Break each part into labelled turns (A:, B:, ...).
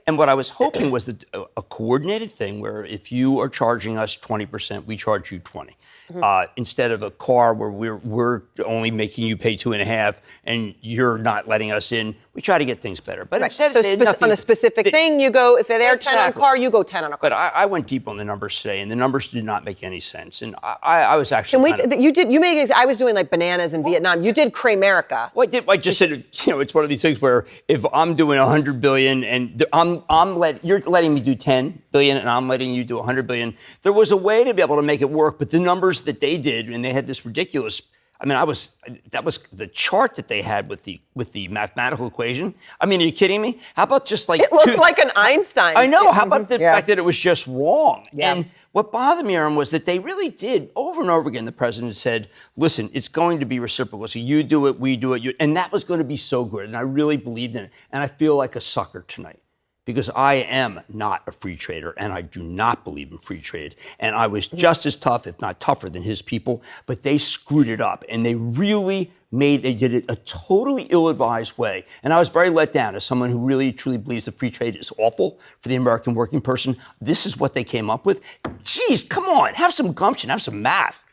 A: And what I was hoping was that a coordinated thing where if you are charging us 20%, we charge you 20. Instead of a car where we're only making you pay 2.5 and you're not letting us in, we try to get things better. But instead,
B: so on a specific thing, you go, if they're 10 on a car, you go 10 on a car.
A: But I went deep on the numbers today, and the numbers did not make any sense. And I was actually
B: I was doing like bananas in Vietnam. You did Cramerica.
A: Well, I just said, it's one of these things where if I'm doing 100 billion and you're letting me do 10 billion and I'm letting you do 100 billion, there was a way to be able to make it work. But the numbers that they did, and they had this ridiculous. That was the chart that they had with the mathematical equation. Are you kidding me? How about just like
B: it looked like an Einstein?
A: I know. How about the fact that it was just wrong?
B: Yeah.
A: And what bothered me, Erin, was that they really did over and over again. The president said, "Listen, it's going to be reciprocal. So you do it, we do it, and that was going to be so good." And I really believed in it. And I feel like a sucker tonight, because I am not a free trader, and I do not believe in free trade. And I was just as tough, if not tougher, than his people. But they screwed it up, and they did it a totally ill-advised way. And I was very let down as someone who really, truly believes that free trade is awful for the American working person. This is what they came up with. Geez, come on, have some gumption, have some math.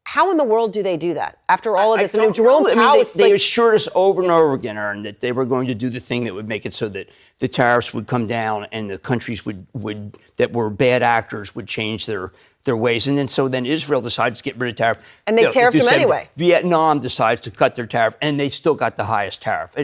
B: How in the world do they do that after all of this?
A: Jerome Powell, they assured us over and over again, Erin, that they were going to do the thing that would make it so that the tariffs would come down and the countries would that were bad actors would change their ways. And then Israel decides to get rid of tariff.
B: And they tariffed them anyway.
A: Vietnam decides to cut their tariff, and they still got the highest tariff.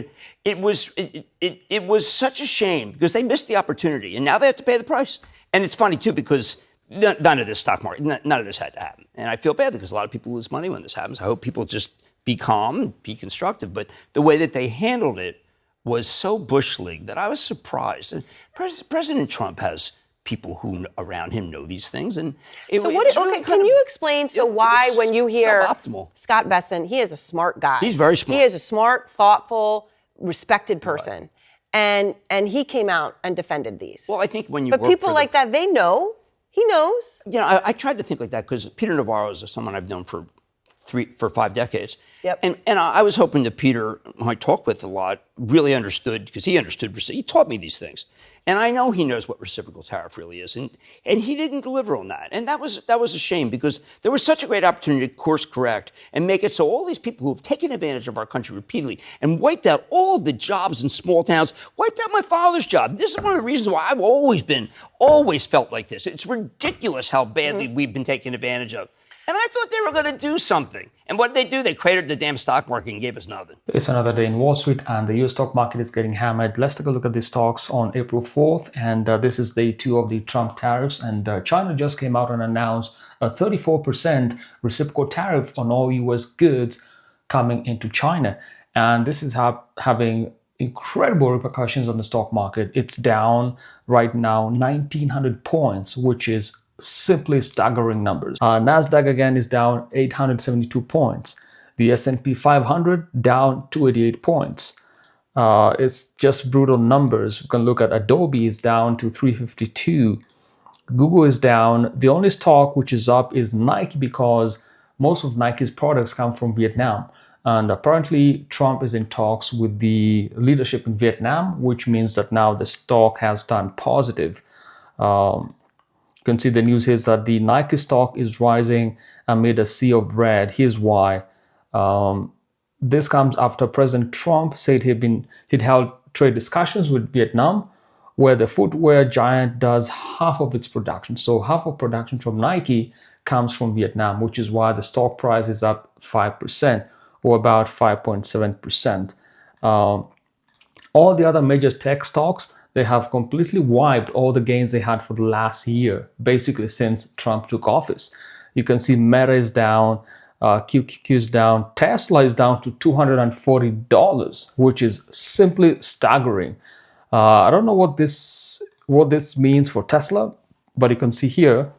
A: It was such a shame because they missed the opportunity, and now they have to pay the price. And it's funny, too, because none of this stock market, none of this had to happen. And I feel bad because a lot of people lose money when this happens. I hope people just be calm, be constructive. But the way that they handled it was so Bush League that I was surprised. And President Trump has people who around him know these things. And
B: can you explain why when you hear
A: suboptimal.
B: Scott Besson, he is a smart guy.
A: He's very smart.
B: He is a smart, thoughtful, respected person. Right. And he came out and defended these.
A: Well, I think when you
B: But people like that, they know. He knows.
A: I tried to think like that because Peter Navarro is someone I've known for 5 decades.
B: Yep.
A: And I was hoping that Peter, who I talked with a lot, really understood, because he understood. He taught me these things. And I know he knows what reciprocal tariff really is. And he didn't deliver on that. And that was a shame, because there was such a great opportunity to course correct and make it so all these people who have taken advantage of our country repeatedly and wiped out all the jobs in small towns, wiped out my father's job. This is one of the reasons why I've always felt like this. It's ridiculous how badly we've been taken advantage of. And I thought they were going to do something. And what did they do? They cratered the damn stock market and gave us nothing.
C: It's another day in Wall Street, and the US stock market is getting hammered. Let's take a look at the stocks on April 4th. And this is day 2 of the Trump tariffs. And China just came out and announced a 34% reciprocal tariff on all US goods coming into China. And this is having incredible repercussions on the stock market. It's down right now 1,900 points, which is simply staggering numbers. Nasdaq again is down 872 points. The S&P 500 down 288 points. It's just brutal numbers. You can look at Adobe is down to 352. Google is down. The only stock which is up is Nike, because most of Nike's products come from Vietnam. And apparently Trump is in talks with the leadership in Vietnam, which means that now the stock has turned positive. You can see the news here is that the Nike stock is rising amid a sea of red. Here's why. This comes after President Trump said he'd held trade discussions with Vietnam, where the footwear giant does half of its production. So half of production from Nike comes from Vietnam, which is why the stock price is up 5%, or about 5.7%. All the other major tech stocks, they have completely wiped all the gains they had for the last year, basically since Trump took office. You can see Meta is down, QQQ is down, Tesla is down to $240, which is simply staggering. I don't know what this means for Tesla, but you can see here,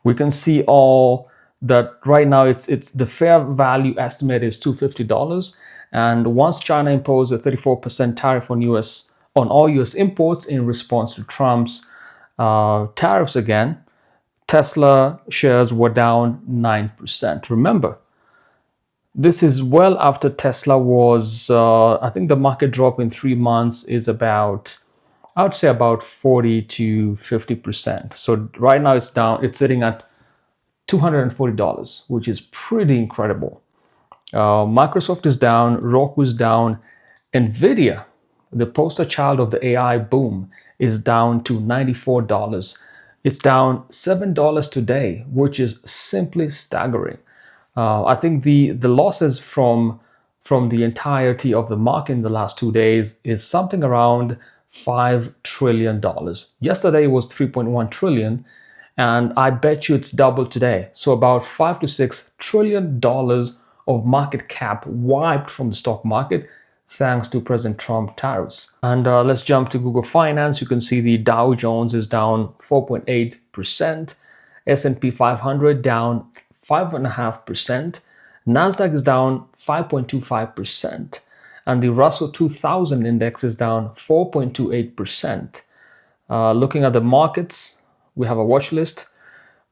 C: we can see all that right now it's the fair value estimate is $250. And once China imposed a 34% tariff on all US imports in response to Trump's tariffs again, Tesla shares were down 9%. Remember, This is well after Tesla was, I think the market drop in 3 months is about, I would say about 40 to 50%. So right now it's down, it's sitting at $240, which is pretty incredible. Microsoft is down, Roku is down, Nvidia, the poster child of the AI boom, is down to $94. It's down $7 today, which is simply staggering. I think the losses from the entirety of the market in the last 2 days is something around $5 trillion. Yesterday it was 3.1 trillion, and I bet you it's double today. So about $5 to $6 trillion of market cap wiped from the stock market thanks to President Trump tariffs. And let's jump to Google Finance. You can see the Dow Jones is down 4.8%, S&P 500 down 5.5%, Nasdaq is down 5.25%, and the Russell 2000 index is down 4.28%. Looking at the markets, we have a watch list.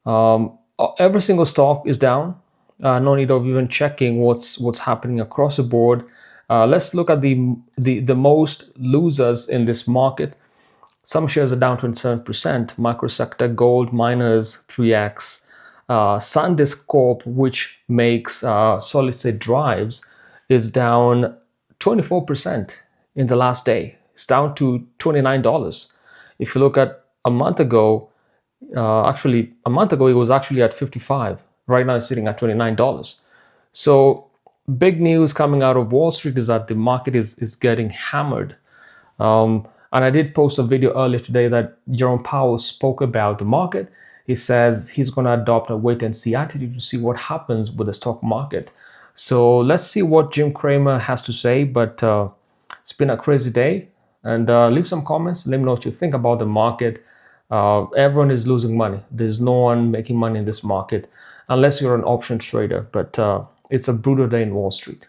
C: Every single stock is down. No need of even checking what's happening across the board. Let's look at the most losers in this market. Some shares are down 27%. Microsector, gold, miners, 3x. SanDisk Corp, which makes solid state drives, is down 24% in the last day. It's down to $29. If you look at a month ago, it was actually at 55. Right now it's sitting at $29. So big news coming out of Wall Street is that the market is getting hammered. And I did post a video earlier today that Jerome Powell spoke about the market. He says he's going to adopt a wait and see attitude to see what happens with the stock market. So let's see what Jim Cramer has to say. But it's been a crazy day. And leave some comments. Let me know what you think about the market. Everyone is losing money. There's no one making money in this market unless you're an options trader. But it's a brutal day in Wall Street.